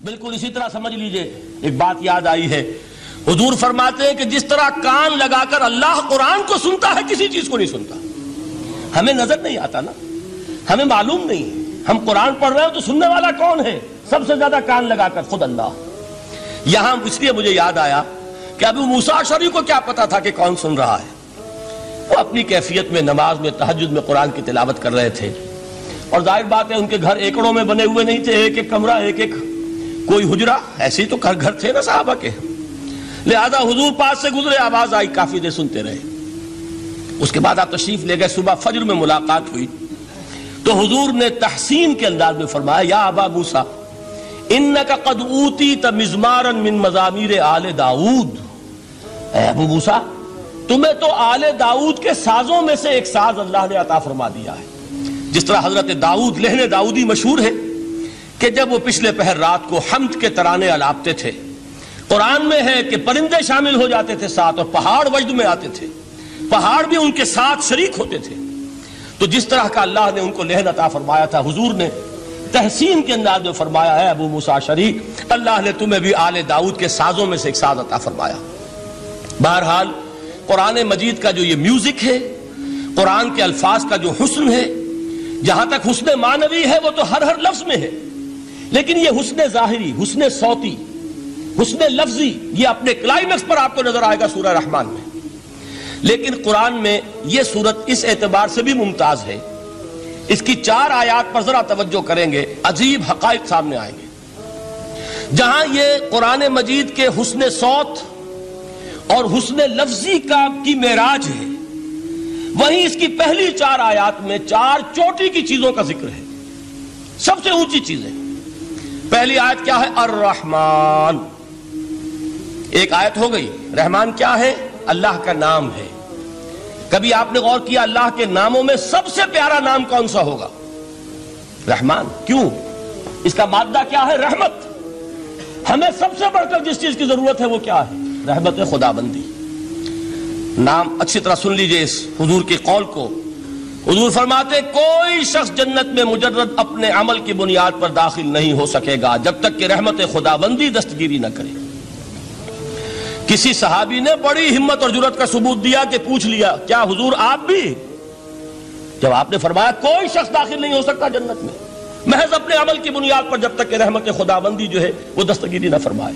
بالکل اسی طرح سمجھ لیجئے، ایک بات یاد آئی ہے، حضور فرماتے ہیں کہ جس طرح کان لگا کر اللہ قرآن کو سنتا ہے کسی چیز کو نہیں سنتا۔ ہمیں نظر نہیں آتا نا، ہمیں معلوم نہیں ہے، ہم قرآن پڑھ رہے ہیں تو سننے والا کون ہے؟ سب سے زیادہ کان لگا کر خود اللہ۔ یہاں اس لیے مجھے یاد آیا کہ ابو موسیٰ اشعری کو کیا پتا تھا کہ کون سن رہا ہے؟ وہ اپنی کیفیت میں نماز میں تہجد میں قرآن کی تلاوت کر رہے تھے، اور ظاہر بات ہے ان کے گھر ایکڑوں میں بنے ہوئے نہیں تھے، ایک ایک کمرہ، ایک ایک کوئی حجرہ، ایسے ہی تو گھر تھے نا صحابہ کے، لہذا حضور پاس سے گزرے، آواز آئی، کافی دیر سنتے رہے۔ اس کے بعد آپ تشریف لے گئے، صبح فجر میں ملاقات ہوئی تو حضور نے تحسین کے انداز میں فرمایا، یا ابا موسیٰ انک قد اوتیت مزمارا من مزامیر آل داؤد، اے ابو موسیٰ تمہیں تو آل داؤد کے سازوں میں سے ایک ساز اللہ نے عطا فرما دیا ہے۔ جس طرح حضرت داؤد لہن داؤدی مشہور ہے کہ جب وہ پچھلے پہر رات کو حمد کے ترانے الاپتے تھے، قرآن میں ہے کہ پرندے شامل ہو جاتے تھے ساتھ، اور پہاڑ وجد میں آتے تھے، پہاڑ بھی ان کے ساتھ شریک ہوتے تھے۔ تو جس طرح کا اللہ نے ان کو لہن عطا فرمایا تھا، حضور نے تحسین کے انداز میں فرمایا ہے ابو موسیٰ اشعری، اللہ نے تمہیں بھی آل داؤد کے سازوں میں سے ایک ساز عطا فرمایا۔ بہرحال قرآن مجید کا جو یہ میوزک ہے، قرآن کے الفاظ کا جو حسن ہے، جہاں تک حسن معنوی ہے وہ تو ہر لفظ میں ہے، لیکن یہ حسن ظاہری، حسن صوتی، حسن لفظی، یہ اپنے کلائمیکس پر آپ کو نظر آئے گا سورہ رحمان میں۔ لیکن قرآن میں یہ سورت اس اعتبار سے بھی ممتاز ہے، اس کی 4 آیات پر ذرا توجہ کریں گے، عجیب حقائق سامنے آئیں گے۔ جہاں یہ قرآن مجید کے حسن صوت اور حسن لفظی کی معراج ہے، وہیں اس کی پہلی 4 آیات میں 4 چوٹی کی چیزوں کا ذکر ہے، سب سے اونچی چیزیں۔ پہلی آیت کیا ہے؟ الرحمن، ایک آیت ہو گئی۔ رحمان کیا ہے؟ اللہ کا نام ہے۔ کبھی آپ نے غور کیا اللہ کے ناموں میں سب سے پیارا نام کون سا ہوگا؟ رحمان۔ کیوں؟ اس کا مادہ کیا ہے؟ رحمت۔ ہمیں سب سے بڑھ کر جس چیز کی ضرورت ہے وہ کیا ہے؟ رحمت خدا بندی۔ نام اچھی طرح سن لیجئے اس حضور کے قول کو۔ حضور فرماتے کوئی شخص جنت میں مجرد اپنے عمل کی بنیاد پر داخل نہیں ہو سکے گا جب تک کہ رحمت خدا بندی دستگیری نہ کرے۔ کسی صحابی نے بڑی ہمت اور جرأت کا ثبوت دیا کہ پوچھ لیا، کیا حضور آپ بھی؟ جب آپ نے فرمایا کوئی شخص داخل نہیں ہو سکتا جنت میں محض اپنے عمل کی بنیاد پر جب تک کہ رحمت خدا بندی جو ہے وہ دستگیری نہ فرمائے۔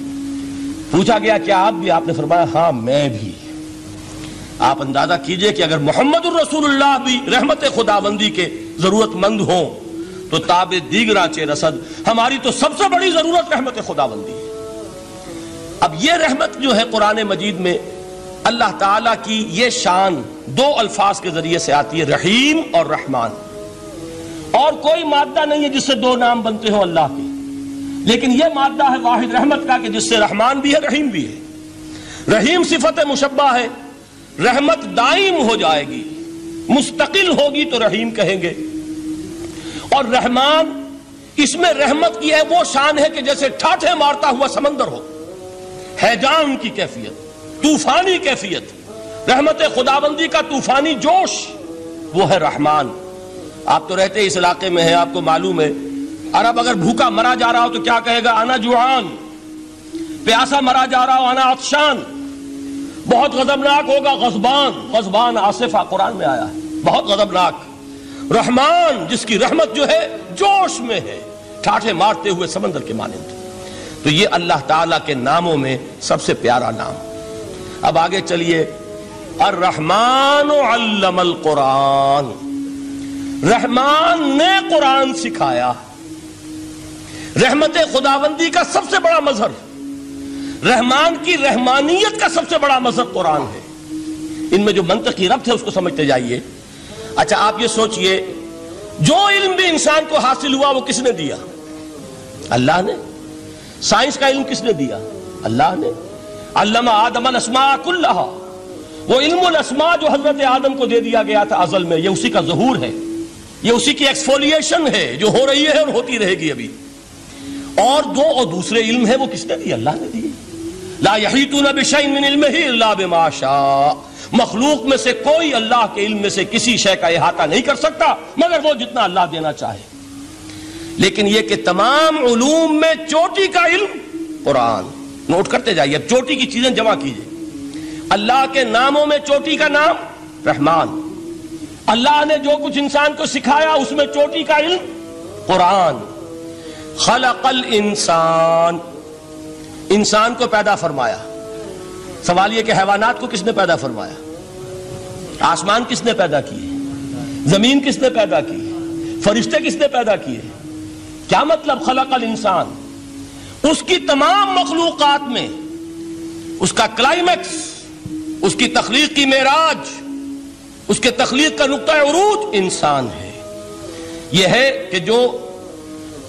پوچھا گیا کیا آپ بھی؟ آپ نے فرمایا ہاں میں بھی۔ آپ اندازہ کیجئے کہ اگر محمد الرسول اللہ بھی رحمت خدا بندی کے ضرورت مند ہوں تو تاب دیگراں چہ رسد، ہماری تو سب سے بڑی ضرورت رحمت خدا بندی ہے۔ اب یہ رحمت جو ہے قرآن مجید میں اللہ تعالیٰ کی یہ شان 2 الفاظ کے ذریعے سے آتی ہے، رحیم اور رحمان۔ اور کوئی مادہ نہیں ہے جس سے 2 نام بنتے ہوں اللہ کے، لیکن یہ مادہ ہے واحد رحمت کا کہ جس سے رحمان بھی ہے رحیم بھی ہے۔ رحیم صفت مشبہ ہے، رحمت دائم ہو جائے گی، مستقل ہوگی تو رحیم کہیں گے۔ اور رحمان، اس میں رحمت کی ہے وہ شان ہے کہ جیسے ٹھاٹھے مارتا ہوا سمندر ہو، ہیجان کی کیفیت، طوفانی کیفیت، رحمت خداوندی کا طوفانی جوش، وہ ہے رحمان۔ آپ تو رہتے اس علاقے میں ہیں، آپ کو معلوم ہے عرب اگر بھوکا مرا جا رہا ہو تو کیا کہے گا؟ انا جوعان۔ پیاسا مرا جا رہا ہو انا عطشان۔ بہت غضبناک ہوگا غضبان، غضبان آصفہ قرآن میں آیا ہے، بہت غضبناک۔ رحمان جس کی رحمت جو ہے جوش میں ہے، ٹھاٹھے مارتے ہوئے سمندر کے مانند۔ تو یہ اللہ تعالیٰ کے ناموں میں سب سے پیارا نام۔ اب آگے چلیے، الرحمن علم القرآن، رحمان نے قرآن سکھایا۔ رحمت خداوندی کا سب سے بڑا مظہر، رحمان کی رحمانیت کا سب سے بڑا مظہر قرآن ہے۔ ان میں جو منطقی ربط ہے اس کو سمجھتے جائیے۔ اچھا آپ یہ سوچئے، جو علم بھی انسان کو حاصل ہوا وہ کس نے دیا؟ اللہ نے۔ سائنس کا علم کس نے دیا؟ اللہ نے۔ علم آدم الاسماء کلہا، وہ علم الاسماء جو حضرت آدم کو دے دیا گیا تھا ازل میں، یہ اسی کا ظہور ہے، یہ اسی کی ایکسفولیشن ہے جو ہو رہی ہے اور ہوتی رہے گی ابھی۔ اور دوسرے علم ہے وہ کس نے دی؟ اللہ نے دی۔ لا یحیطون بشیء من علمہ الا بما شاء، مخلوق میں سے کوئی اللہ کے علم میں سے کسی شے کا احاطہ نہیں کر سکتا مگر وہ جتنا اللہ دینا چاہے۔ لیکن یہ کہ تمام علوم میں چوٹی کا علم قرآن. نوٹ کرتے جائیے، اب چوٹی کی چیزیں جمع کیجئے. اللہ کے ناموں میں چوٹی کا نام رحمان. اللہ نے جو کچھ انسان کو سکھایا اس میں چوٹی کا علم قرآن. خلق الانسان، انسان کو پیدا فرمایا. سوال یہ کہ حیوانات کو کس نے پیدا فرمایا؟ آسمان کس نے پیدا کیے؟ زمین کس نے پیدا کی؟ فرشتے کس نے پیدا کیے؟ کیا مطلب خلق الانسان؟ اس کی تمام مخلوقات میں اس کا کلائمیکس، اس کی تخلیق کی معراج، اس کے تخلیق کا نقطہ عروج انسان ہے. یہ ہے کہ جو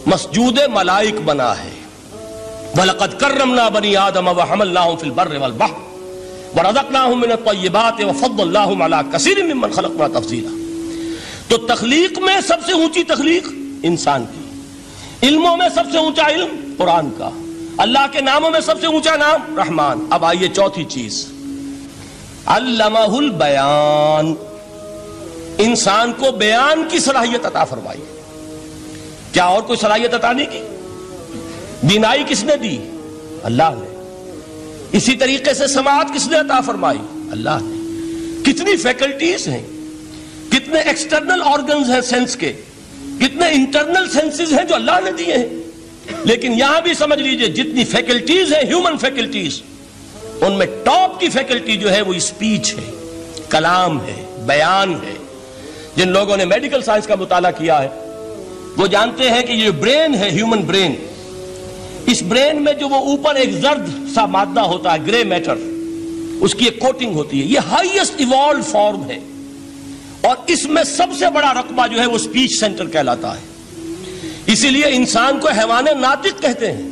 مسجود ملائک بنا ہے. وَلَقَدْ كَرَّمْنَا بَنِي آدَمَ وَحَمَلْنَاهُمْ فِي الْبَرِّ وَالْبَحْرِ وَرَزَقْنَاهُمْ مِنَ الطَّيِّبَاتِ وَفَضَّلْنَاهُمْ عَلَى كَثِيرٍ مِّمَّنْ خَلَقْنَا تَفْضِيلًا. تو تخلیق میں سب سے اونچی تخلیق انسان کی، علموں میں سب سے اونچا علم قرآن کا، اللہ کے ناموں میں سب سے اونچا نام رحمان. اب آئیے چوتھی چیز، علمہ البیان، انسان کو بیان کی صلاحیت عطا فرمائی. کیا اور کوئی صلاحیت عطا نہیں کی؟ بینائی کس نے دی؟ اللہ نے. اسی طریقے سے سماعت کس نے عطا فرمائی؟ اللہ نے. کتنی فیکلٹیز ہیں، کتنے ایکسٹرنل آرگنز ہیں سینس کے، کتنے انٹرنل سینسز ہیں جو اللہ نے دیے ہیں. لیکن یہاں بھی سمجھ لیجئے جتنی فیکلٹیز ہیں ہیومن فیکلٹیز، ان میں ٹاپ کی فیکلٹی جو ہے وہ اسپیچ ہے، کلام ہے، بیان ہے. جن لوگوں نے میڈیکل سائنس کا مطالعہ کیا ہے وہ جانتے ہیں کہ یہ برین ہے، ہیومن برین، اس برین میں جو وہ اوپر ایک زرد سا مادہ ہوتا ہے، گرے میٹر، اس کی ایک کوٹنگ ہوتی ہے، یہ ہائیسٹ ایوالوڈ فارم ہے. اور اس میں سب سے بڑا رقبہ جو ہے وہ اسپیچ سینٹر کہلاتا ہے. اسی لیے انسان کو حیوان ناطق کہتے ہیں.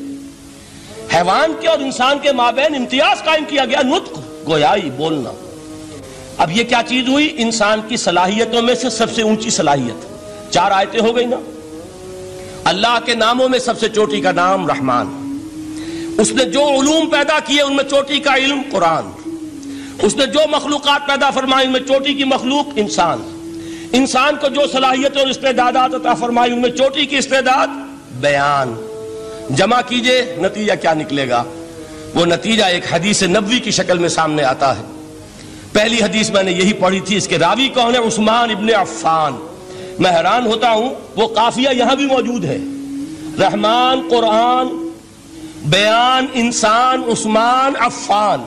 حیوان کے اور انسان کے مابین امتیاز قائم کیا گیا، نطق، گویائی، بولنا. اب یہ کیا چیز ہوئی؟ انسان کی صلاحیتوں میں سے سب سے اونچی صلاحیت. 4 آیتیں ہو گئی نا. اللہ کے ناموں میں سب سے چوٹی کا نام رحمان. اس نے جو علوم پیدا کیے ان میں چوٹی کا علم قرآن. اس نے جو مخلوقات پیدا فرمائی ان میں چوٹی کی مخلوق انسان. انسان کو جو صلاحیتیں اور استعدادات عطا فرمائی ان میں چوٹی کی استعداد بیان. جمع کیجئے نتیجہ کیا نکلے گا؟ وہ نتیجہ ایک حدیث نبوی کی شکل میں سامنے آتا ہے. پہلی حدیث میں نے یہی پڑھی تھی. اس کے راوی کون ہے؟ عثمان ابن عفان. میں حیران ہوتا ہوں وہ قافیہ یہاں بھی موجود ہے. رحمان قرآن، بیان انسان، عثمان عفان.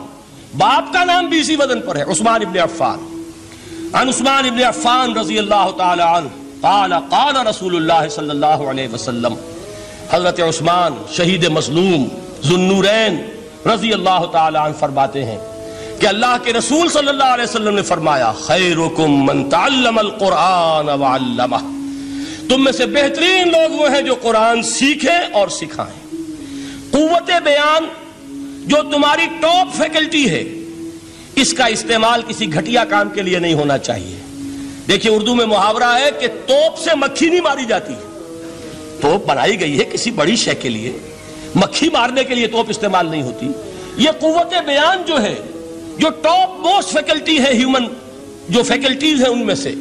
باپ کا نام بھی اسی وزن پر ہے، عثمان ابن عفان. عن عثمان ابن عفان رضی اللہ تعالی عنہ قال قال رسول اللہ صلی اللہ علیہ وسلم. حضرت عثمان شہید مظلوم ذو النورین رضی اللہ تعالی عنہ فرماتے ہیں کہ اللہ کے رسول صلی اللہ علیہ وسلم نے فرمایا خیرکم من تعلم القرآن وعلمہ. تم میں سے بہترین لوگ وہ ہیں جو قرآن سیکھیں اور سکھائیں. قوت بیان جو تمہاری ٹاپ فیکلٹی ہے، اس کا استعمال کسی گھٹیا کام کے لیے نہیں ہونا چاہیے. دیکھیے اردو میں محاورہ ہے کہ توپ سے مکھی نہیں ماری جاتی. توپ بنائی گئی ہے کسی بڑی شے کے لیے، مکھی مارنے کے لیے توپ استعمال نہیں ہوتی. یہ قوت بیان جو ہے، جو ٹاپ موسٹ فیکلٹی ہے ہیومن، جو فیکلٹیز ہیں ان میں سے،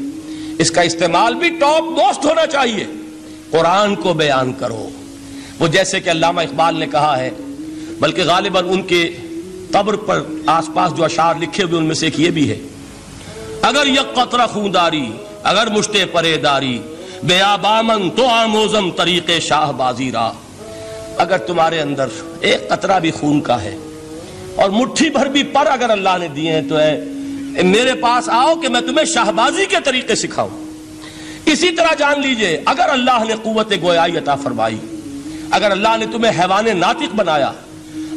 اس کا استعمال بھی ٹاپ موسٹ ہونا چاہیے. قرآن کو بیان کرو. وہ جیسے کہ علامہ اقبال نے کہا ہے، بلکہ غالباً ان کے قبر پر آس پاس جو اشعار لکھے ہوئے ان میں سے ایک یہ بھی ہے: اگر یک قطرہ خونداری، اگر مشتے پرے داری، بیابامن تو آموزم طریق شاہ بازی را. اگر تمہارے اندر ایک قطرہ بھی خون کا ہے اور مٹھی بھر بھی پر اگر اللہ نے دیے ہیں تو ہے میرے پاس آؤ کہ میں تمہیں شاہبازی کے طریقے سکھاؤں. اسی طرح جان لیجئے اگر اللہ نے قوت گویائی عطا فرمائی، اگر اللہ نے تمہیں حیوان ناطق بنایا،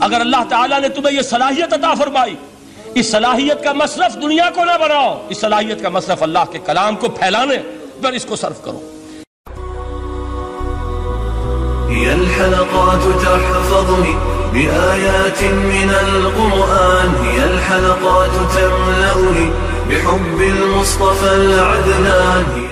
اگر اللہ تعالیٰ نے تمہیں یہ صلاحیت عطا فرمائی، اس صلاحیت کا مصرف دنیا کو نہ بناؤ، اس صلاحیت کا مصرف اللہ کے کلام کو پھیلانے پر اس کو صرف کرو. هي الحلقات تحفظني بآيات من القرآن، هي الحلقات تملأني بحب المصطفى العدنان.